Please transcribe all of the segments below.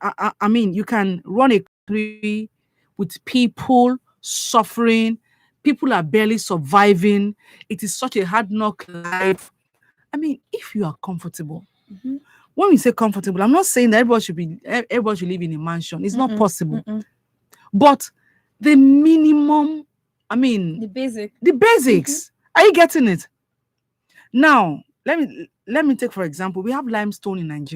I mean, you can run a country with people suffering, people are barely surviving. It is such a hard knock life. I mean, if you are comfortable, Mm-hmm. when we say comfortable, I'm not saying that everybody should live in a mansion. It's not Mm-mm. possible. Mm-mm. But the minimum, I mean, The basic. the Mm-hmm. basics. Are you getting it? Now, let me take for example, we have limestone in Nigeria.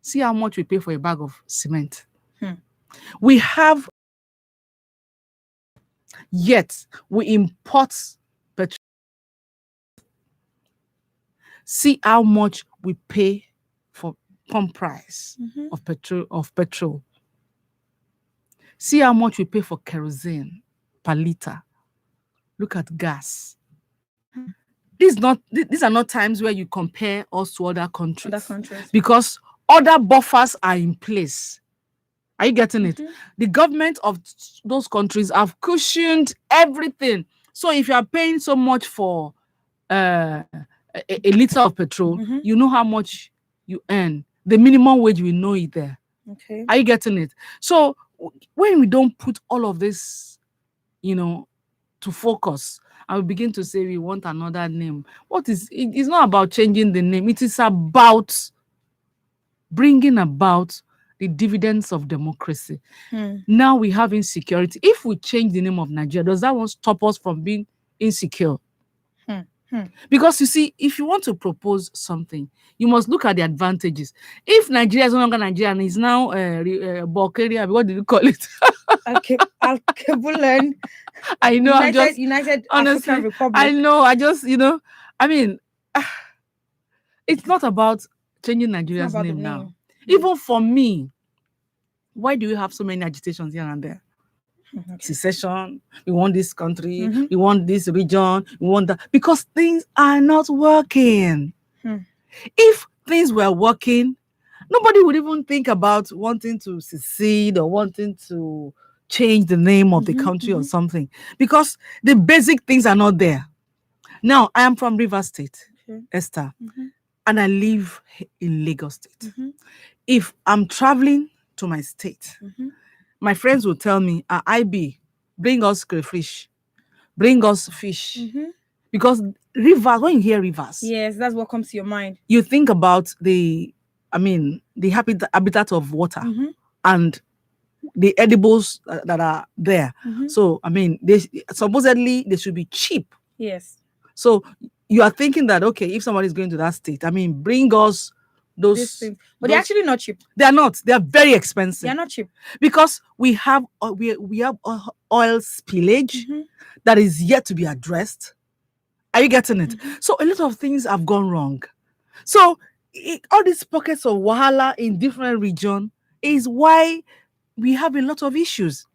See how much we pay for a bag of cement. Hmm. We have, yet we import petrol. See how much we pay for pump price Mm-hmm. of petrol. See how much we pay for kerosene per liter. Look at gas. Hmm. These are not times where you compare us to other Other countries, countries. because other buffers are in place. Are you getting it? Mm-hmm. The government of those countries have cushioned everything. So if you are paying so much for a liter of petrol, Mm-hmm. you know how much you earn. The minimum wage, we know it there. Okay. Are you getting it? So when we don't put all of this, you know, to focus, and we begin to say we want another name, it's not about changing the name. It is about bringing about the dividends of democracy. Hmm. Now we have insecurity. If we change the name of Nigeria, does that one stop us from being insecure? Hmm. Hmm. Because you see, if you want to propose something, you must look at the advantages. If Nigeria is no longer Nigeria and is now Bulgaria, what did you call it? Okay. Alkebulan. I know, I'm United just, United African honestly, I Republic. know, I mean, it's not about changing It's not Nigeria's about the name now. name. Hmm. Even for me, why do we have so many agitations here and there? Hmm. Okay. Secession, we want this country, Mm-hmm. we want this region, we want that, because things are not working. Hmm. If things were working, nobody would even think about wanting to secede or wanting to change the name of the Mm-hmm. country or Mm-hmm. something, because the basic things are not there. Now, I am from River State, Okay. Esther, Mm-hmm. and I live in Lagos State. Mm-hmm. If I'm traveling to my state, Mm-hmm. my friends will tell me, IB, bring us crayfish, bring us fish. Mm-hmm. Because rivers, when you hear rivers, Yes, that's what comes to your mind. you think about the habitat of water Mm-hmm. and the edibles that are there. Mm-hmm. So, they supposedly they should be cheap. Yes. So you are thinking that, okay, if somebody is going to that state, bring us These those things. But they're actually not cheap. they are not. They are very They expensive, are not cheap. because we have oil spillage Mm-hmm. that is yet to be addressed. Are you getting it? Mm-hmm. So a lot of things have gone wrong. So all these pockets of wahala in different regions is why we have a lot of issues.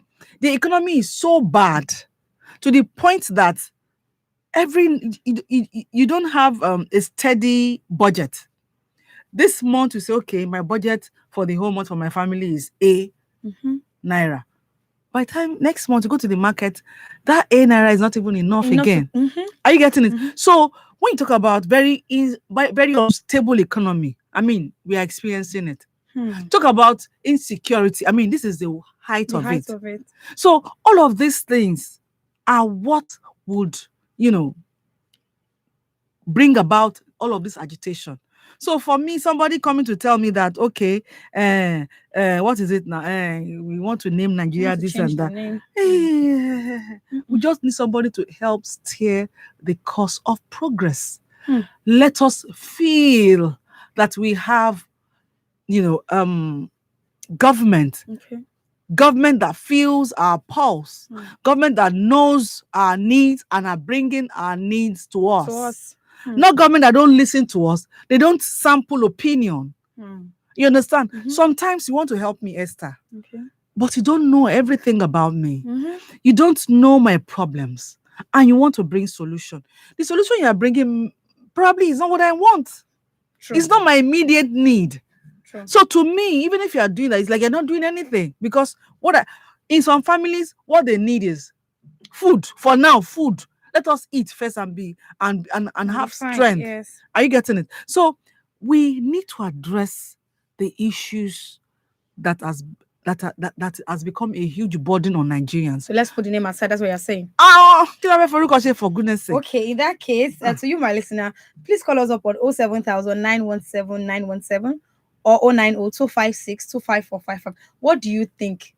The economy is so bad to the point that you don't have a steady budget. This month you say, okay, my budget for the whole month for my family is A Mm-hmm. naira. By the time next month you go to the market, that A naira is not even enough Enough to. again. Mm-hmm. Are you getting it? Mm-hmm. So when you talk about very unstable economy, we are experiencing it. Hmm. Talk about insecurity. This is the height The of height it. of it. So all of these things are what would, you know, bring about all of this agitation. So for me, somebody coming to tell me that, okay, what is it now? We want to name You Nigeria want to this change and the that. name. We Mm-mm. just need somebody to help steer the course of progress. Hmm. Let us feel that we have, you know, government Okay. government that feels our pulse, Hmm. government that knows our needs and are bringing our needs to To us. us. Hmm. Not government that don't listen to us. They don't sample opinion. Hmm. You understand? Mm-hmm. Sometimes you want to help me, Esther, Okay. but you don't know everything about me. Mm-hmm. You don't know my problems, and you want to bring solution. The solution you are bringing probably is not what I want. True. It's not my immediate need. True. So to me, even if you are doing that, it's like you're not doing anything, because in some families, what they need is food. For now, food. Let us eat first and Be have fine. strength. Yes. Are you getting it? So we need to address the issues that has become a huge burden on Nigerians. So let's put the name aside. That's what you're saying. For goodness sake. Okay, in that case, to you, my listener, please call us up on 07000 917 917 or 090 What do you think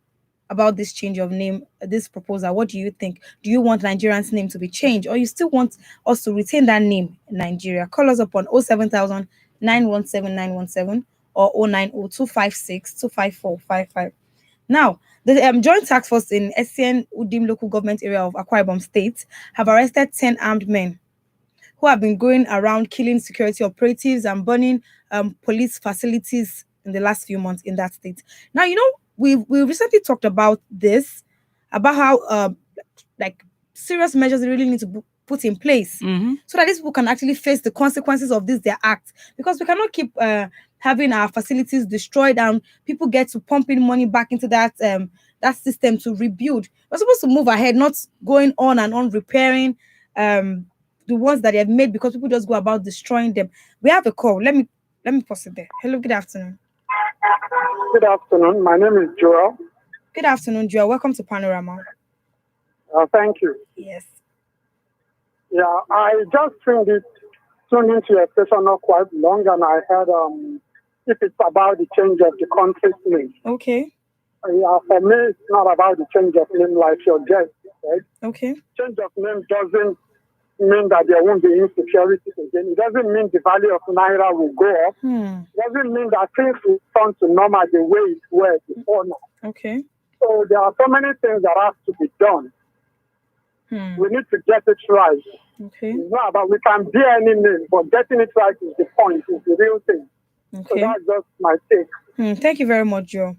about this change of name, this proposal? What do you think? Do you want Nigerians' name to be changed, or you still want us to retain that name in Nigeria? Call us up on 07000 917 917 or 090 Now, the Joint Task Force in SCN Udim local government area of Akwa Ibom State have arrested 10 armed men who have been going around killing security operatives and burning police facilities in the last few months in that state. Now, we recently talked about this, about how like serious measures they really need to put in place so that these people can actually face the consequences of their acts, because we cannot keep having our facilities destroyed and people get to pump in money back into that system to rebuild. We're supposed to move ahead, not going on and on repairing the ones that they have made, because people just go about destroying them. We have a call. Let me pause it there. Hello, good afternoon. Good afternoon. My name is Joel. Good afternoon, Joel. Welcome to Panorama. Thank you. Yes. Yeah, I just tuned into your session not quite long, and I heard if it's about the change of the country's name. Okay. Yeah, for me, it's not about the change of name like your guest said. Okay. Change of name doesn't mean that there won't be insecurity again. It doesn't mean the value of Naira will go up. It doesn't mean that things will turn to normal the way it was before now. Okay. So there are so many things that have to be done. We need to get it right. Okay. It's not about we can bear any name, but getting it right is the point, is the real thing. Okay. So that's just my take. Thank you very much, Joel.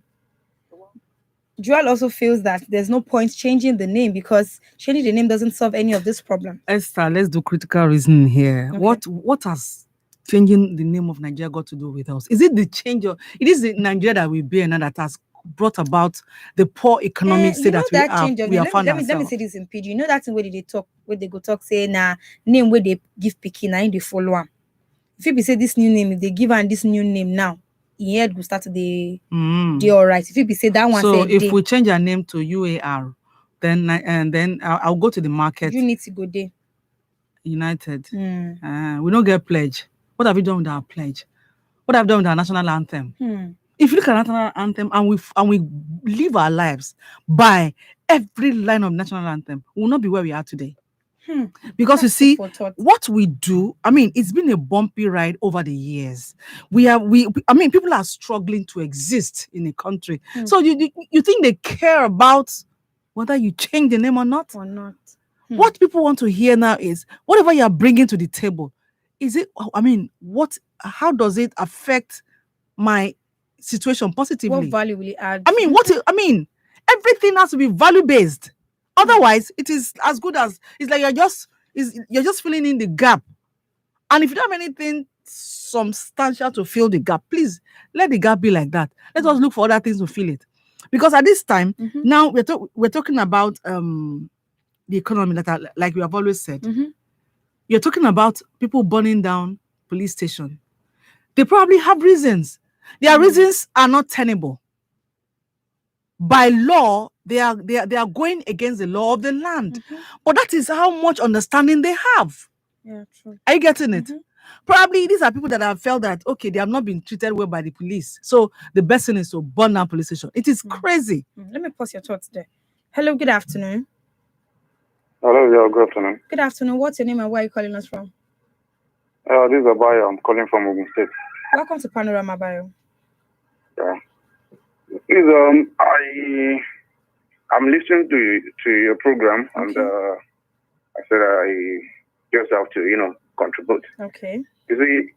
Joel also feels that there's no point changing the name, because changing the name doesn't solve any of this problem. Esther, let's do critical reasoning here. Okay. What has changing the name of Nigeria got to do with us? Is it the change of it is the Nigeria that we bear now that has brought about the poor economic state that we are found ourselves? Let me say this in PG. You know that thing where they talk, where they go talk, say name where they give pikin and they follow am. If you be say this new name, if they give her this new name now, in head will start to the all right. If you be say that one, so say if we change our name to UAR, then I'll go to the market. You need to go there. United. We don't get pledge. What have we done with our pledge? What have we done with our national anthem? If you look at national anthem and we live our lives by every line of national anthem, we will not be where we are today. Because you see, what we do, I mean, it's been a bumpy ride over the years. People are struggling to exist in a country. So you think they care about whether you change the name or not? What people want to hear now is whatever you are bringing to the table, how does it affect my situation positively? What value will it add? Everything has to be value based. Otherwise, it is as good as it's like you're just filling in the gap. And if you don't have anything substantial to fill the gap, please let the gap be like that. Let us look for other things to fill it. Because at this time, now we're talking about the economy like we have always said. You're talking about people burning down police station. They probably have reasons. Their reasons are not tenable. By law, they are going against the law of the land. But that is how much understanding they have. Yeah, true. Are you getting it? Probably these are people that have felt that, okay, they have not been treated well by the police. So the best thing is to burn down police station. It is crazy. Let me pause your thoughts there. Hello, good afternoon. Hello, yeah, good afternoon. Good afternoon. What's your name and where are you calling us from? This is Abayo. I'm calling from Ogun State. Welcome to Panorama, Abayo. Yeah. Please, I'm listening to your program, and I said I just have to, contribute. Okay. You see,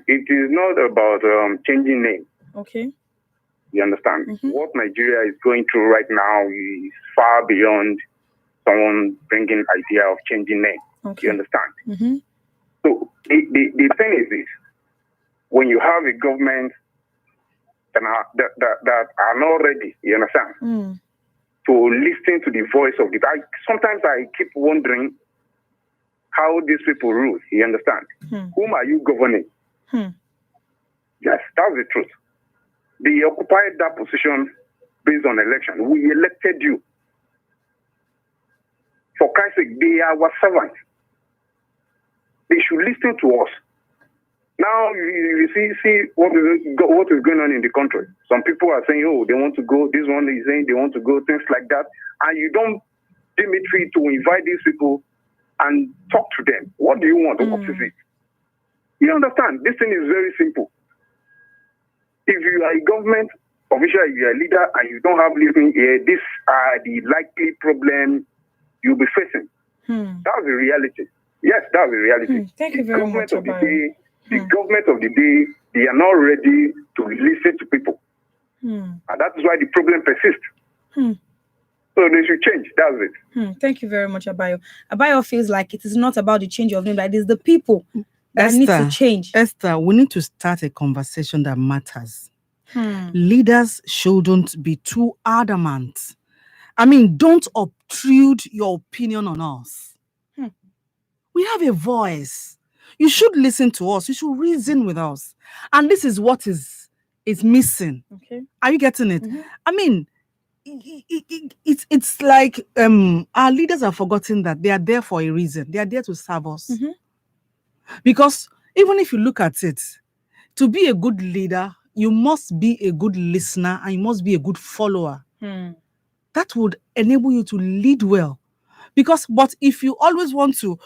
it is not about changing name. Okay. You understand? What Nigeria is going through right now is far beyond someone bringing idea of changing name. Okay. You understand? So the thing is this: when you have a government that are not ready, you understand, to listen to the voice of the people. Sometimes I keep wondering how these people rule. You understand? Whom are you governing? Yes, that's the truth. They occupied that position based on election. We elected you. For Christ's sake, they are our servants. They should listen to us. Now you see what is going on in the country. Some people are saying, oh, they want to go. This one is saying they want to go, things like that. And you don't deem it free to invite these people and talk to them. What do you want? What is it? You understand? This thing is very simple. If you are a government official, if you are a leader and you don't have living here, these are the likely problems you'll be facing. That's the reality. Yes, that's the reality. Thank you very much, The government of the day, they are not ready to listen to people. And that is why the problem persists. So they should change. That's it. Thank you very much, Abayo. Abayo feels like it is not about the change of name, but it is the people that need to change. Esther, we need to start a conversation that matters. Leaders shouldn't be too adamant. I mean, don't obtrude your opinion on us. We have a voice. You should listen to us. You should reason with us. And this is what is missing. Okay. Are you getting it? I mean, it's like our leaders have forgotten that they are there for a reason. They are there to serve us. Because even if you look at it, to be a good leader, you must be a good listener and you must be a good follower. That would enable you to lead well. But if you always want to,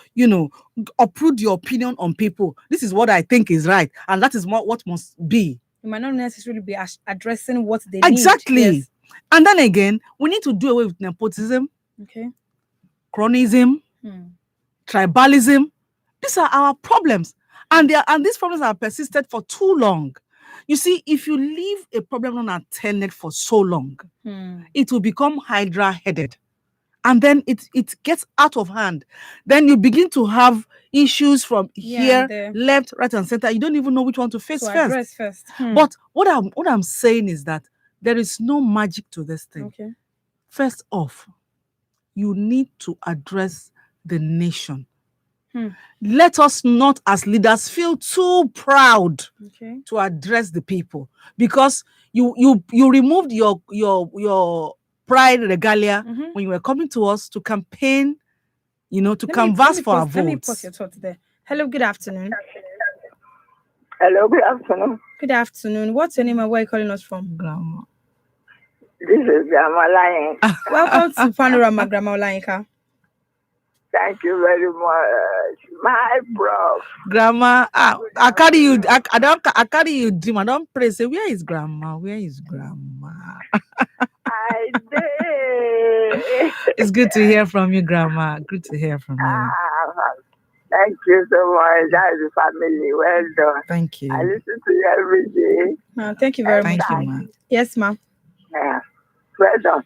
uproot your opinion on people, this is what I think is right, and that is what must be. You might not necessarily be addressing what they exactly. need. Yes. And then again, we need to do away with nepotism, cronyism, tribalism. These are our problems, and these problems have persisted for too long. You see, if you leave a problem unattended for so long, it will become hydra-headed. And then it gets out of hand. Then you begin to have issues from here, left, right, and center. You don't even know which one to face first. But what I'm saying is that there is no magic to this thing. Okay. First off, you need to address the nation. Let us not, as leaders, feel too proud to address the people, because you removed your pride regalia when you were coming to us to campaign, to canvass for our votes. Let me pause your thought there. Hello, good afternoon. Hello, good afternoon. Good afternoon. What's your name and where are you calling us from? Grandma. This is Grandma Lion. Welcome to Panorama, Grandma Olayinka. Thank you very much. My prof. Grandma, I carry you. I carry you dream. I don't pray. Say, where is Grandma? Where is Grandma? I did. It's good to hear from you, Grandma. Good to hear from you. Thank you so much. That is the family. Well done. Thank you. I listen to you every day. Thank you very much. Thank you, ma'am. Yes, ma'am. Yeah. Well done.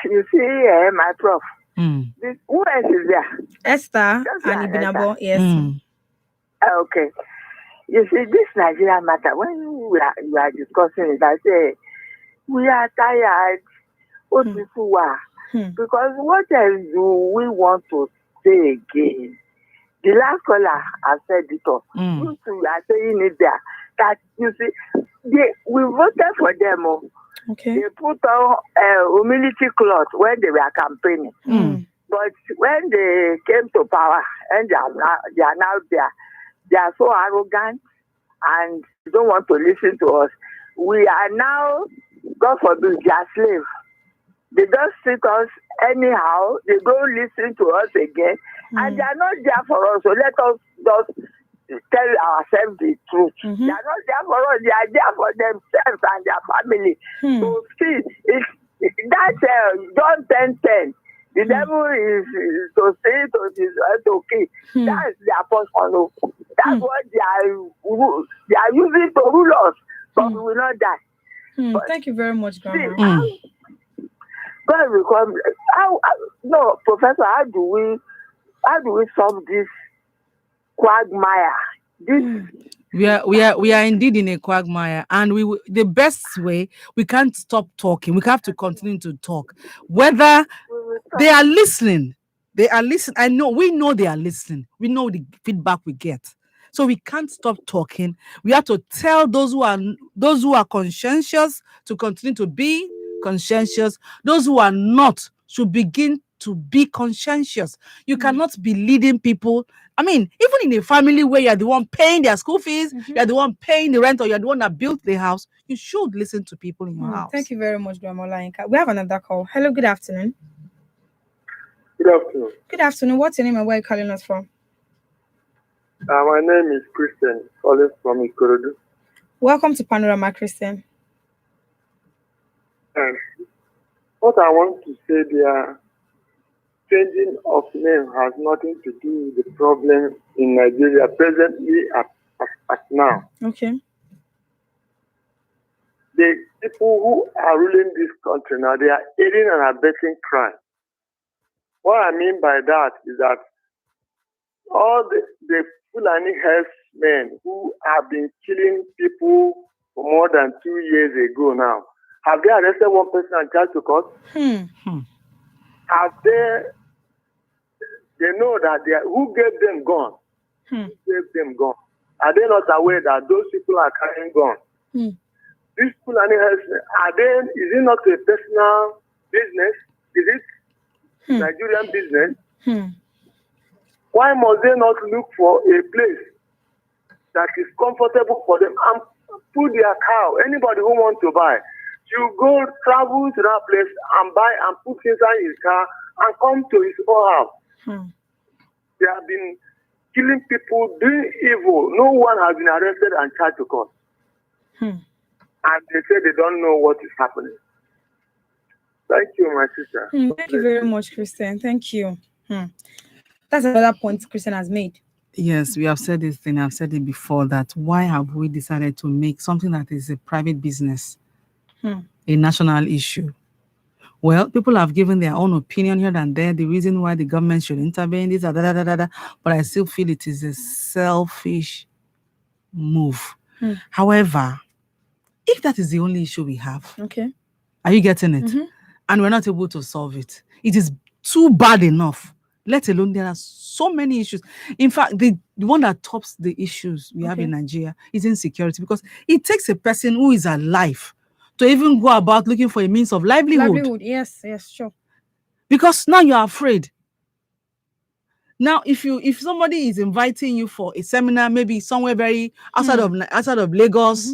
You see, my prof. Who else is there? Esther and Ibinabo. Yes. Okay. You see, this Nigeria matter, when you are discussing it, I say, we are tired. What people are. Because what else do we want to say again? The last caller has said it all. You two are saying it there. That, you see, we voted for them. Okay. They put on humility cloth when they were campaigning. But when they came to power, and they are now there, they are so arrogant and don't want to listen to us. We are now, God forbid, their slaves. They just treat us anyhow. They don't listen to us again. And they are not there for us. So let us just tell ourselves the truth. They are not there for us. They are there for themselves and their family. So see, that's John 10:10. The devil is to say to kill. That's their portion. That's what they are using to rule us. But we will not die. Thank you very much, Grandma. God will come. No, Professor, how do we solve this quagmire? We are indeed in a quagmire, and the best way, we can't stop talking. We have to continue to talk. Whether they are listening, I know we know they are listening. We know the feedback we get. So we can't stop talking. We have to tell those who are conscientious to continue to be conscientious. Those who are not should begin to be conscientious. You cannot be leading people. I mean, even in a family where you're the one paying their school fees, you're the one paying the rent, or you're the one that built the house, you should listen to people in your house. Thank you very much, Damola Inka. We have another call. Hello, good afternoon. Good afternoon. Good afternoon. What's your name and where are you calling us from? My name is Christian, calling from Ikorodu. Welcome to Panorama, Christian. And what I want to say there, changing of name has nothing to do with the problem in Nigeria presently at now. Okay. The people who are ruling this country now, they are aiding and abetting crime. What I mean by that is that all the Fulani herdsmen who have been killing people for more than 2 years ago now, have they arrested one person and charged to court? Have they know that who gave them gun? Who gave them gun? Are they not aware that those people are carrying guns? These Fulani herdsmen, is it not a personal business? Is it Nigerian business? Why must they not look for a place that is comfortable for them and put their cow? Anybody who wants to buy, you go travel to that place and buy and put inside his car and come to his own house. They have been killing people, doing evil. No one has been arrested and charged to court. And they say they don't know what is happening. Thank you, my sister. Thank you very much, Christian. Thank you. That's another point Christian has made. Yes, we have said this thing. I've said it before, that why have we decided to make something that is a private business a national issue? Well, people have given their own opinion here and there, the reason why the government should intervene, this, but I still feel it is a selfish move. However, if that is the only issue we have, are you getting it? And we're not able to solve it, it is too bad enough. Let alone there are so many issues. In fact, the one that tops the issues we have in Nigeria is insecurity, because it takes a person who is alive to even go about looking for a means of livelihood. Yes, sure. Because now you're afraid. Now, if somebody is inviting you for a seminar, maybe somewhere very outside of Lagos,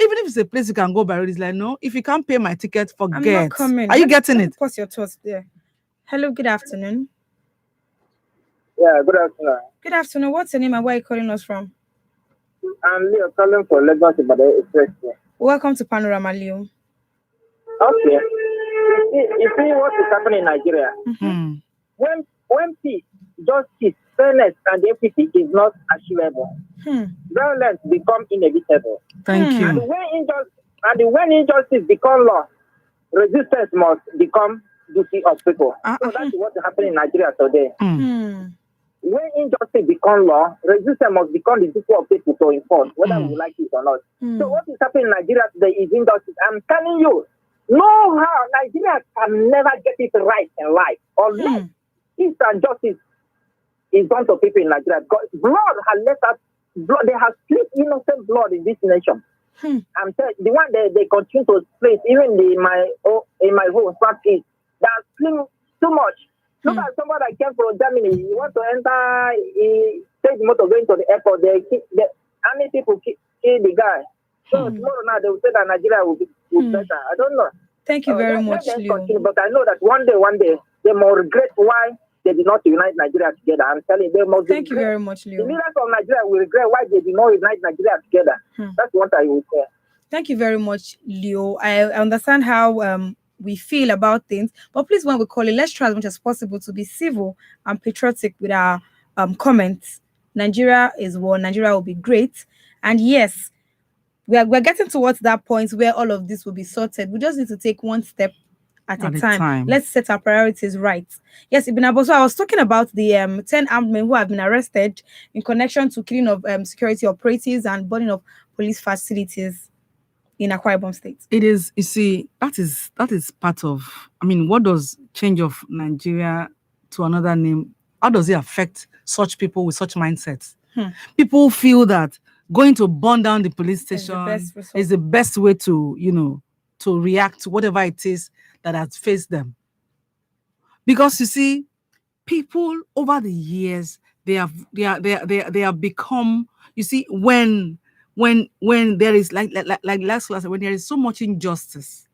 even if it's a place you can go by road, it's like, no, if you can't pay my ticket, forget. I'm not coming. Are you getting it? Pause your thoughts there. Hello, good afternoon. Yeah, good afternoon. Good afternoon. What's your name and where are you calling us from? I'm Leo, calling for Lagos Ibadan Express. Welcome to Panorama, Leo. Okay. You see what is happening in Nigeria? When peace, justice, fairness, and equity is not achievable, violence becomes inevitable. Thank you. And when injustice becomes law, resistance must become duty of people. So that's what is happening in Nigeria today. When injustice becomes law, resistance must become the duty of people to enforce, whether we like it or not. So what is happening in Nigeria today is injustice. I'm telling you, no how Nigeria can never get it right in life unless peace and justice is done to people in Nigeria. Because blood has left us, they have split innocent blood in this nation. I'm telling the one they continue to split, even in my home, Southeast, that's too much. Look at somebody that came from Germany. He wants to enter, he take the motor going to the airport. How many people kill the guy? So tomorrow now they will say that Nigeria will be better. I don't know. Thank you very much, Leo. But I know that one day they will regret why they did not unite Nigeria together. I'm telling you, they must. Thank you very much, Leo. The leaders of Nigeria will regret why they did not unite Nigeria together. That's what I will say. Thank you very much, Leo. I understand how we feel about things, but please, when we call it, let's try as much as possible to be civil and patriotic with our comments. Nigeria is one. Nigeria will be great, and yes, we're getting towards that point where all of this will be sorted. We just need to take one step at a time. Let's set our priorities right. Yes, Ibn Abbas, so I was talking about the 10 armed men who have been arrested in connection to killing of security operatives and burning of police facilities in Akwa Ibom State. It is, you see, that is part of, I mean, what does change of Nigeria to another name, how does it affect such people with such mindsets? People feel that going to burn down the police station is the result. best way to, to react to whatever it is that has faced them. Because you see, people over the years, they have become, you see, when there is like last class, when there is so much injustice,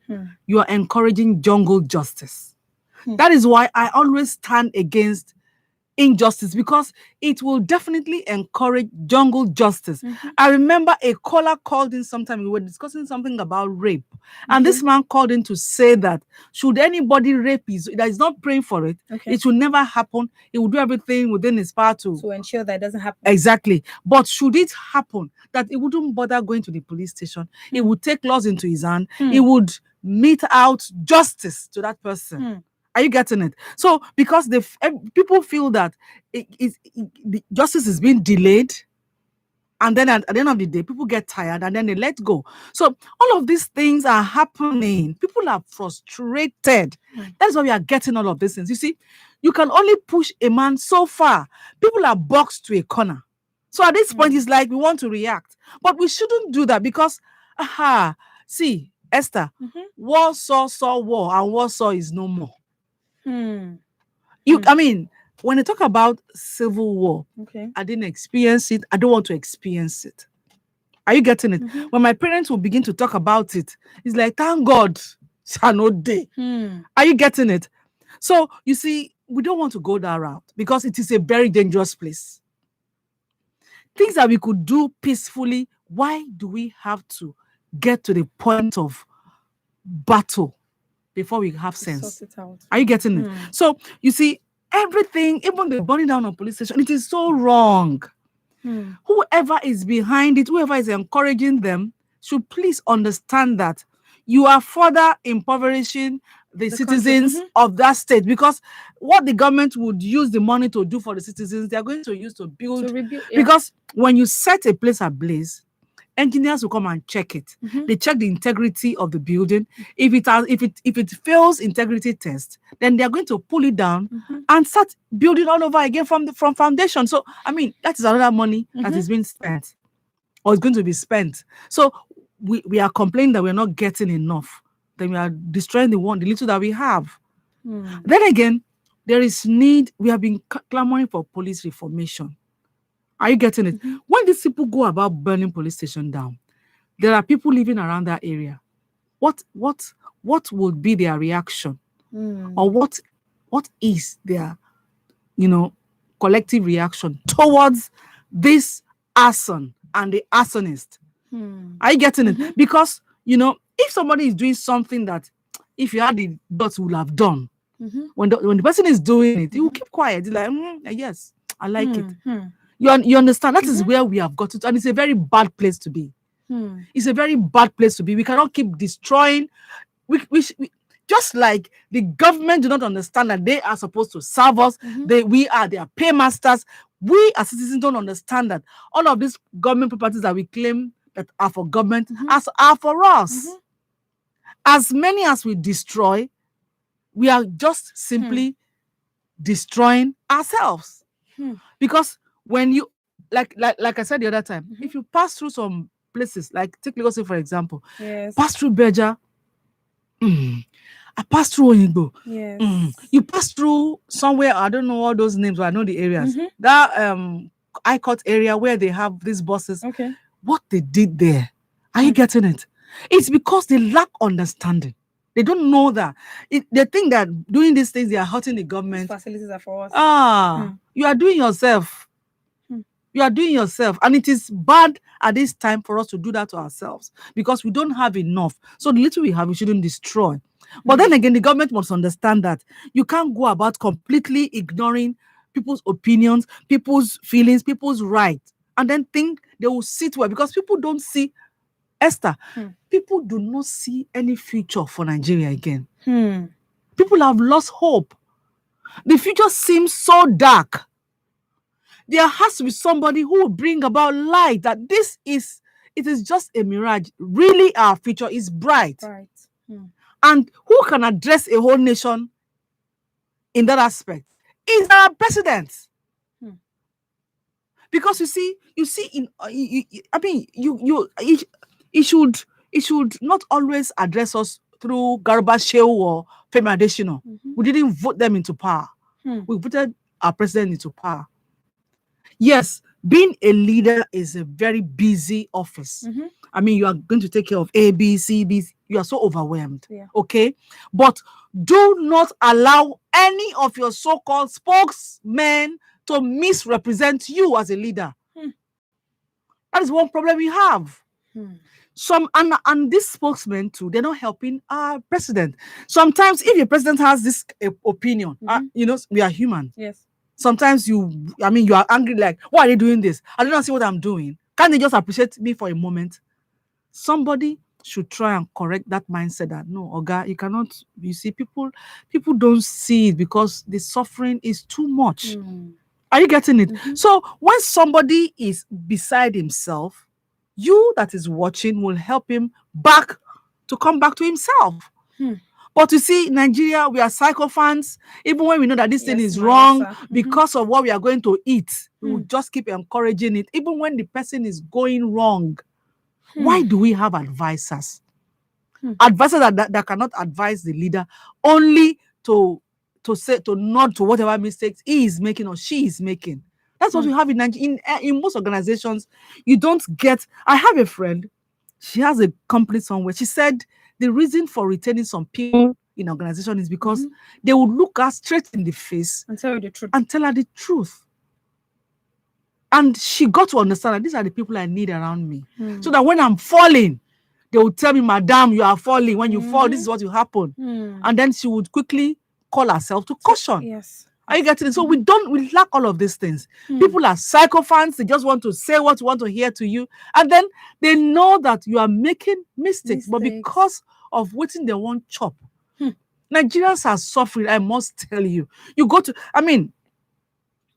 you are encouraging jungle justice. That is why I always stand against injustice, because it will definitely encourage jungle justice. I remember a caller called in sometime, we were discussing something about rape, and this man called in to say that should anybody rape that is not praying for it, it should never happen. He will do everything within his power to ensure that it doesn't happen. Exactly. But should it happen, that he wouldn't bother going to the police station, he would take laws into his hand, he would mete out justice to that person. Are you getting it? So because people feel that the justice is being delayed, and then at the end of the day, people get tired and then they let go. So all of these things are happening. People are frustrated. That's why we are getting all of these things. You see, you can only push a man so far. People are boxed to a corner. So at this point, it's like we want to react. But we shouldn't do that, because, see, Esther, war saw war, and war is no more. I mean, when they talk about civil war, I didn't experience it. I don't want to experience it. Are you getting it? When my parents will begin to talk about it, it's like, thank God, shall not day. Are you getting it? So you see, we don't want to go that route, because it is a very dangerous place. Things that we could do peacefully, why do we have to get to the point of battle before we have sense? Sort it out. Are you getting it? So you see, everything, even the burning down of police station, it is so wrong. Whoever is behind it, whoever is encouraging them, should please understand that you are further impoverishing the citizens of that state, because what the government would use the money to do for the citizens, they are going to use to build. Because when you set a place ablaze, engineers will come and check it. They check the integrity of the building. If it fails integrity test, then they are going to pull it down and start building all over again from foundation. So I mean, that is another money that is being spent, or is going to be spent. So we are complaining that we're not getting enough. Then we are destroying the little that we have. Then again, there is need. We have been clamoring for police reformation. Are you getting it? When these people go about burning police station down, there are people living around that area. What would be their reaction? Or what is their, collective reaction towards this arson and the arsonist? Are you getting it? Because, if somebody is doing something that, if you had the dots, would have done, when the person is doing it, you will keep quiet. You're like, yes, I like it. You understand? That is where we have got to, and it's a very bad place to be. It's a very bad place to be. We cannot keep destroying. We just like the government do not understand that they are supposed to serve us. We are their paymasters. We as citizens don't understand that all of these government properties that we claim that are for government are for us. As many as we destroy, we are just simply destroying ourselves. Because when you, like I said the other time, if you pass through some places, like take Lagos for example, pass through Beja, I passed through Oyingbo, you pass through somewhere, I don't know all those names, but I know the areas. That High Court area where they have these buses. What they did there, are you getting it? It's because they lack understanding. They don't know that. They think that doing these things, they are hurting the government. These facilities are for us. You are doing yourself. You are doing yourself. And it is bad at this time for us to do that to ourselves, because we don't have enough. So the little we have, we shouldn't destroy. But then again, the government must understand that you can't go about completely ignoring people's opinions, people's feelings, people's rights, and then think they will sit well, because people don't see, Esther, people do not see any future for Nigeria again. People have lost hope. The future seems so dark. There has to be somebody who will bring about light, that it is just a mirage. Really, our future is bright. And who can address a whole nation in that aspect is our president. Because you see, in I mean, it should not always address us through Garba Shehu or Femi Adesina. We didn't vote them into power. We voted our president into power. Yes, being a leader is a very busy office. I mean, you are going to take care of A, B, C, D. You are so overwhelmed. Okay? But do not allow any of your so-called spokesmen to misrepresent you as a leader. That is one problem we have. Some and these spokesmen too, they're not helping our president. Sometimes if your president has this opinion, you know, we are human. Yes. Sometimes you are angry, like, why are they doing this? I don't see what I'm doing. Can't they just appreciate me for a moment? Somebody should try and correct that mindset that no, Oga, you cannot. You see, people don't see it because the suffering is too much. Are you getting it? So when somebody is beside himself, you that is watching will help him come back to himself. But you see, Nigeria, we are sycophants. Even when we know that this thing is wrong, because of what we are going to eat, we will just keep encouraging it. Even when the person is going wrong. Why do we have advisors? Advisors that cannot advise the leader, only to nod to whatever mistakes he is making or she is making. That's what we have in Nigeria. In most organizations, you don't get. I have a friend. She has a company somewhere. She said the reason for retaining some people in organization is because they would look her straight in the face and tell her the truth. And she got to understand that these are the people I need around me. So that when I'm falling, they will tell me, Madam, you are falling. When you fall, this is what will happen. And then she would quickly call herself to caution. Yes. Are you getting it? So we lack all of these things. People are sycophants. They just want to say what you want to hear to you. And then they know that you are making mistakes. But because of waiting they won't chop. Nigerians are suffering, I must tell you. You go to,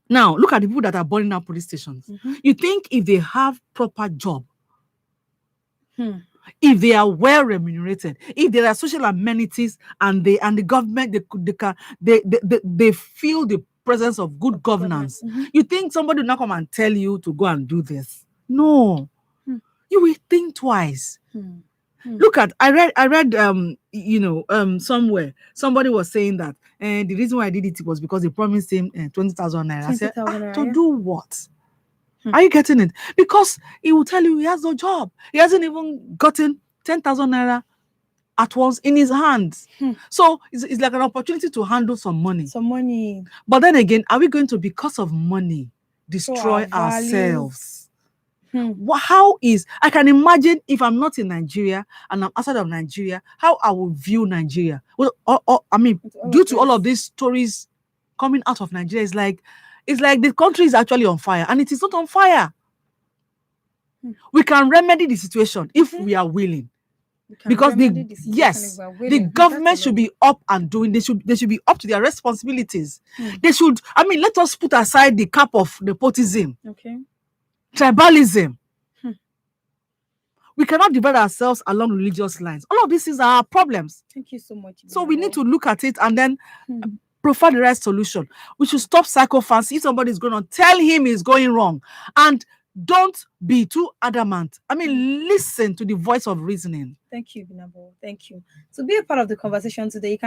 now look at the people that are burning out police stations. You think if they have proper job, if they are well remunerated, if there are social amenities and the government they feel the presence of good governance, you think somebody will not come and tell you to go and do this? No, you will think twice. Look at I read somewhere somebody was saying that the reason why I did it was because they promised him 20,000 naira. I said, to do what? Are you getting it? Because he will tell you he has no job. He hasn't even gotten 10,000 naira at once in his hands. So it's like an opportunity to handle some money. But then again, are we going to, because of money, destroy ourselves? How is, I can imagine if I'm not in Nigeria and I'm outside of Nigeria, how I will view Nigeria. Well, due to all of these stories coming out of Nigeria, it's like the country is actually on fire, and it is not on fire. We can remedy the situation if we are willing. Because the government should be up and doing. They should be up to their responsibilities. They should. Let us put aside the cap of nepotism. Tribalism. We cannot divide ourselves along religious lines. All of these are our problems. Thank you so much. So we need to look at it and then provide the right solution. We should stop sycophants. If somebody is going to tell him he's going wrong, and don't be too adamant. Listen to the voice of reasoning. Thank you, Binabo. Thank you. To be a part of the conversation today, you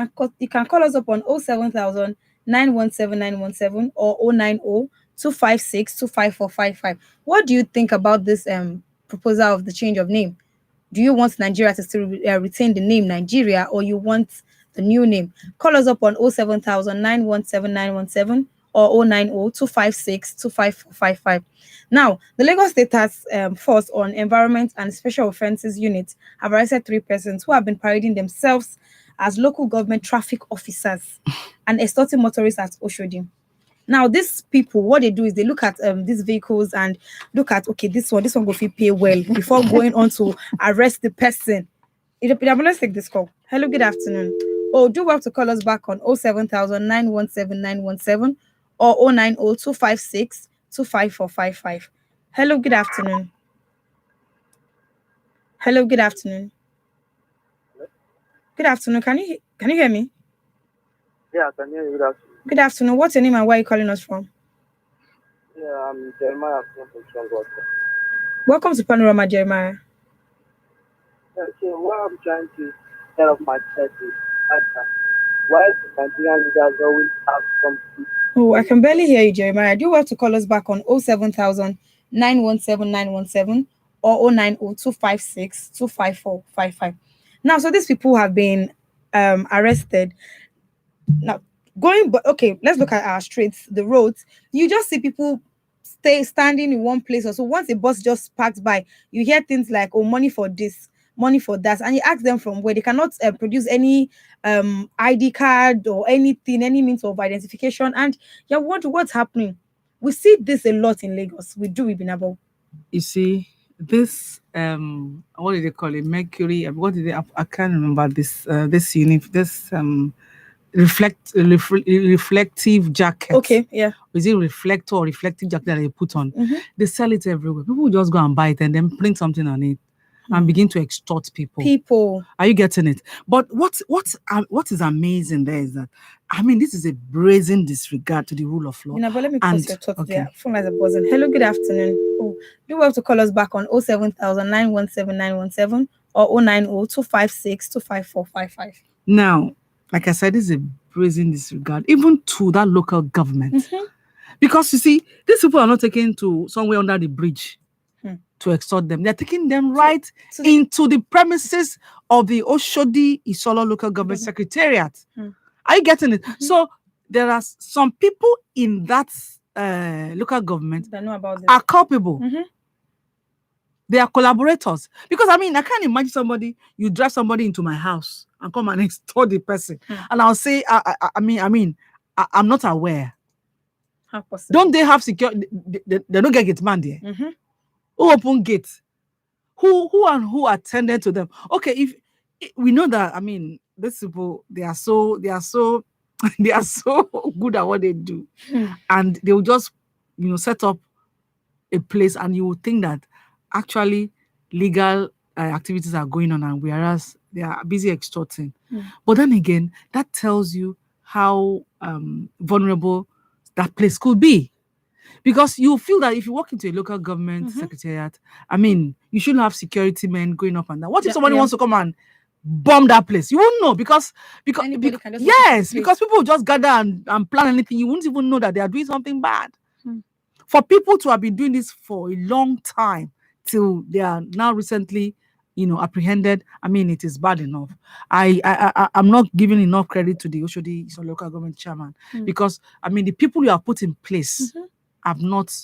can call us up on 07000 917 917 or 090 256 25455. What do you think about this proposal of the change of name? Do you want Nigeria to still retain the name Nigeria, or you want the new name? Call us up on 07000 917 917 or 090 256 25455. Now, the Lagos State Task Force on Environment and Special Offences Unit have arrested 3 persons who have been parading themselves as local government traffic officers and extorting motorists at Oshodi. Now, these people, what they do is they look at these vehicles and look at, okay, this one go fit pay well before going on to arrest the person. Let's take this call. Hello, good afternoon. Oh, do well to call us back on 07000 917 917 or 090 256 25455. Hello, good afternoon. Hello, good afternoon. Good afternoon. Can you hear me? Yeah, I can hear you. Good afternoon. Good afternoon. What's your name and where are you calling us from? Yeah, I'm Jeremiah from Shanghai. Welcome to Panorama, Jeremiah. So what I'm trying to tell of my church is that why the Nigerian leaders always have something. Oh, I can barely hear you, Jeremiah. Do you want to call us back on 07000 or 090 Now, so these people have been arrested. Now, but okay, let's look at our streets, the roads. You just see people standing in one place, or so once a bus just passed by, you hear things like, oh, money for this, money for that, and you ask them from where. They cannot produce any ID card or anything, any means of identification, and yeah, what's happening? We see this a lot in Lagos. We do, Ibinabo. You see, this what did they call it? Mercury. What did they? I can't remember this. This unit. This reflective jacket. Okay, yeah. Is it reflector or reflective jacket that they put on? They sell it everywhere. People just go and buy it and then print something on it and begin to extort people. Are you getting it? But what is amazing there is that, I mean, this is a brazen disregard to the rule of law. But let me pause your thoughts there. Phone lines are buzzing. Hello, good afternoon. Oh, do well to call us back on 07000 or 090 Now, like I said, this is a brazen disregard, even to that local government. Because you see, these people are not taken to somewhere under the bridge to extort them. They're taking them right into the premises of the Oshodi Isolo Local Government Secretariat. Are you getting it? So there are some people in that local government that know about this. Are culpable. They are collaborators. Because I mean, I can't imagine you drive somebody into my house and come and extort the person. And I'll say, I'm not aware. How possible? Don't they have security? They don't get gate man there. Who open gates? Who attended to them? Okay, if we know that, I mean, these people, they are so they are so good at what they do. And they will just, set up a place, and you would think that actually legal activities are going on, and whereas they are busy extorting. But then again, that tells you how vulnerable that place could be. Because you feel that if you walk into a local government secretariat, I mean, you shouldn't have security men going up and down. What if somebody wants to come and bomb that place? You won't know because yes, because people just gather and plan anything. You wouldn't even know that they are doing something bad. For people to have been doing this for a long time till they are now recently, apprehended, I mean, it is bad enough. I'm not giving enough credit to the Oshodi local government chairman because, I mean, the people you have put in place have not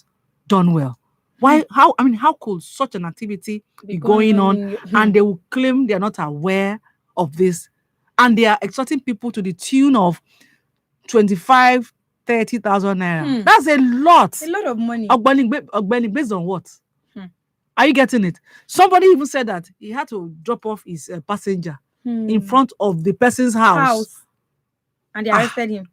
done well. Why? How could such an activity be going on and they will claim they are not aware of this, and they are extorting people to the tune of 25,000-30,000 naira? That's a lot of money. Based on what? Are you getting it? Somebody even said that he had to drop off his passenger in front of the person's house. And they arrested him.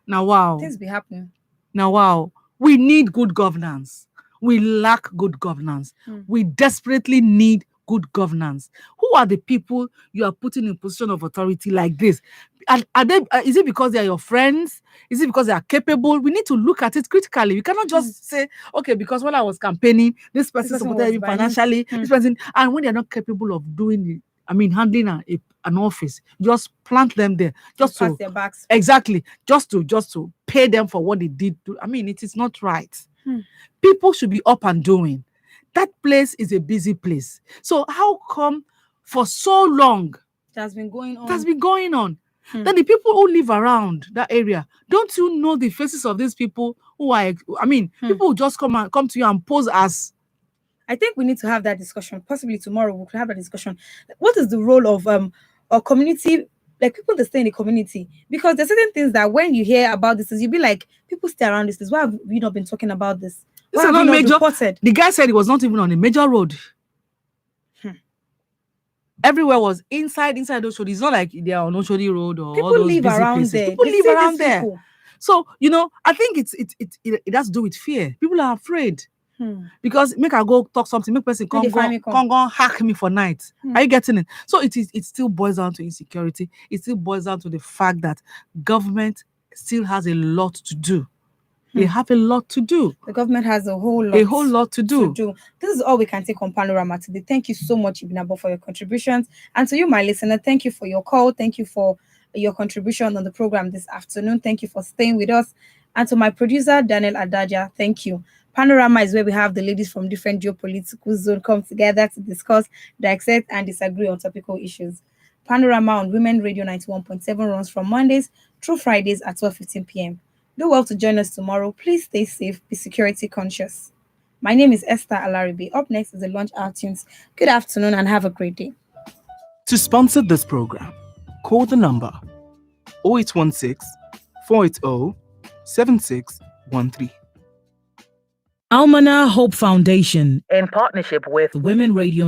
Now, wow. Things be happening. Now, wow. We need good governance. We lack good governance. We desperately need good governance. Who are the people you are putting in position of authority like this? Are they? Is it because they are your friends? Is it because they are capable? We need to look at it critically. We cannot just say, okay, because when I was campaigning, this person supported me financially, this person, and when they are not capable of doing it, I mean, handling an office, just plant them there, just to their backs. Exactly, just to pay them for what they did. I mean, it is not right. People should be up and doing. That place is a busy place. So how come for so long it has been going on? It has been going on. Then the people who live around that area, don't you know the faces of these people who are? I mean, people who just come to you and pose as. I think we need to have that discussion. Possibly tomorrow we could have a discussion. What is the role of a community, like people that stay in the community? Because there's certain things that when you hear about this, you'll be like, people stay around this. Why have we not been talking about this? Why have we not reported? The guy said it was not even on a major road. Everywhere was inside Oshodi. It's not like they are on Oshodi Road or people all those live busy around places. there. People live around there. So, I think it has to do with fear. People are afraid. Because make I go talk something, make person come go hack me for night. Are you getting it? So it still boils down to insecurity. It still boils down to the fact that government still has a lot to do. They have a lot to do. The government has a whole lot to do. This is all we can take on Panorama today. Thank you so much, Ibnabo, for your contributions. And to you, my listener, thank you for your call. Thank you for your contribution on the program this afternoon. Thank you for staying with us. And to my producer, Daniel Adaja, thank you. Panorama is where we have the ladies from different geopolitical zones come together to discuss, dissect, and disagree on topical issues. Panorama on Women Radio 91.7 runs from Mondays through Fridays at 12:15 p.m. Do well to join us tomorrow. Please stay safe, be security conscious. My name is Esther Alaribe. Up next is the Lunch Hour Tunes. Good afternoon and have a great day. To sponsor this program, call the number 0816 480 7613. Almana Hope Foundation, in partnership with Women Radio